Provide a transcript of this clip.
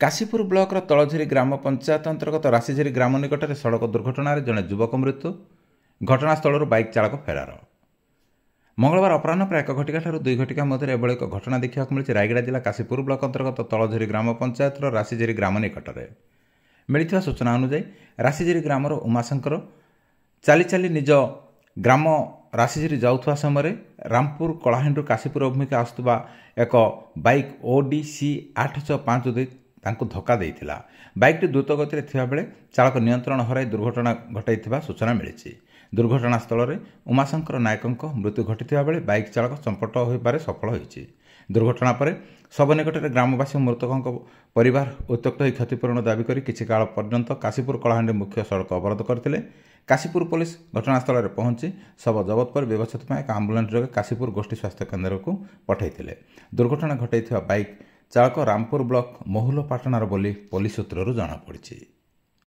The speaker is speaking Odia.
କାଶୀପୁର ବ୍ଲକର ତଳଝରି ଗ୍ରାମ ପଞ୍ଚାୟତ ଅନ୍ତର୍ଗତ ରାଶିଝରି ଗ୍ରାମ ନିକଟରେ ସଡ଼କ ଦୁର୍ଘଟଣାରେ ଜଣେ ଯୁବକ ମୃତ୍ୟୁ। ଘଟଣାସ୍ଥଳରୁ ବାଇକ୍ ଚାଳକ ଫେରାର। ମଙ୍ଗଳବାର ଅପରାହ୍ନ ପ୍ରାୟ 1 ଘଟିକାଠାରୁ 2 ଘଟିକା ମଧ୍ୟରେ ଏଭଳି ଏକ ଘଟଣା ଦେଖିବାକୁ ମିଳିଛି ରାୟଗଡ଼ା ଜିଲ୍ଲା କାଶୀପୁର ବ୍ଲକ ଅନ୍ତର୍ଗତ ତଳଝରି ଗ୍ରାମ ପଞ୍ଚାୟତର ରାଶିଝରି ଗ୍ରାମ ନିକଟରେ। ମିଳିଥିବା ସୂଚନା ଅନୁଯାୟୀ ରାଶିଝରି ଗ୍ରାମର ଉମାଶଙ୍କର ଚାଲି ଚାଲି ନିଜ ଗ୍ରାମ ରାଶିଝରି ଯାଉଥିବା ସମୟରେ ରାମପୁର କଳାହାଣ୍ଡିରୁ କାଶୀପୁର ଅଭିମୁଖେ ଆସୁଥିବା ଏକ ବାଇକ୍ ODC 8652 ତାଙ୍କୁ ଧକ୍କା ଦେଇଥିଲା। ବାଇକ୍ଟି ଦ୍ରୁତ ଗତିରେ ଥିବାବେଳେ ଚାଳକ ନିୟନ୍ତ୍ରଣ ହରାଇ ଦୁର୍ଘଟଣା ଘଟାଇଥିବା ସୂଚନା ମିଳିଛି। ଦୁର୍ଘଟଣାସ୍ଥଳରେ ଉମାଶଙ୍କର ନାୟକଙ୍କ ମୃତ୍ୟୁ ଘଟିଥିବା ବେଳେ ବାଇକ୍ ଚାଳକ ଚମ୍ପଟ ହୋଇବାରେ ସଫଳ ହୋଇଛି। ଦୁର୍ଘଟଣା ପରେ ଶବ ନିକଟରେ ଗ୍ରାମବାସୀ ମୃତକଙ୍କ ପରିବାର ଉତ୍ତ୍ୟକ୍ତ ହୋଇ କ୍ଷତିପୂରଣ ଦାବି କରି କିଛି କାଳ ପର୍ଯ୍ୟନ୍ତ କାଶୀପୁର କଳାହାଣ୍ଡି ମୁଖ୍ୟ ସଡ଼କ ଅବରୋଧ କରିଥିଲେ। କାଶୀପୁର ପୋଲିସ ଘଟଣାସ୍ଥଳରେ ପହଞ୍ଚି ଶବ ଜବତ କରି ବ୍ୟବଚ୍ଛେଦ ପାଇଁ ଏକ ଆମ୍ବୁଲାନ୍ସ ଯୋଗେ କାଶୀପୁର ଗୋଷ୍ଠୀ ସ୍ୱାସ୍ଥ୍ୟ କେନ୍ଦ୍ରକୁ ପଠାଇଥିଲେ। ଦୁର୍ଘଟଣା ଘଟାଇଥିବା ବାଇକ୍ ଚାଳକ ରାମପୁର ବ୍ଲକ ମହୁଲ ପାଟଣାର ବୋଲି ପୋଲିସ ସୂତ୍ରରୁ ଜଣାପଡ଼ିଛି।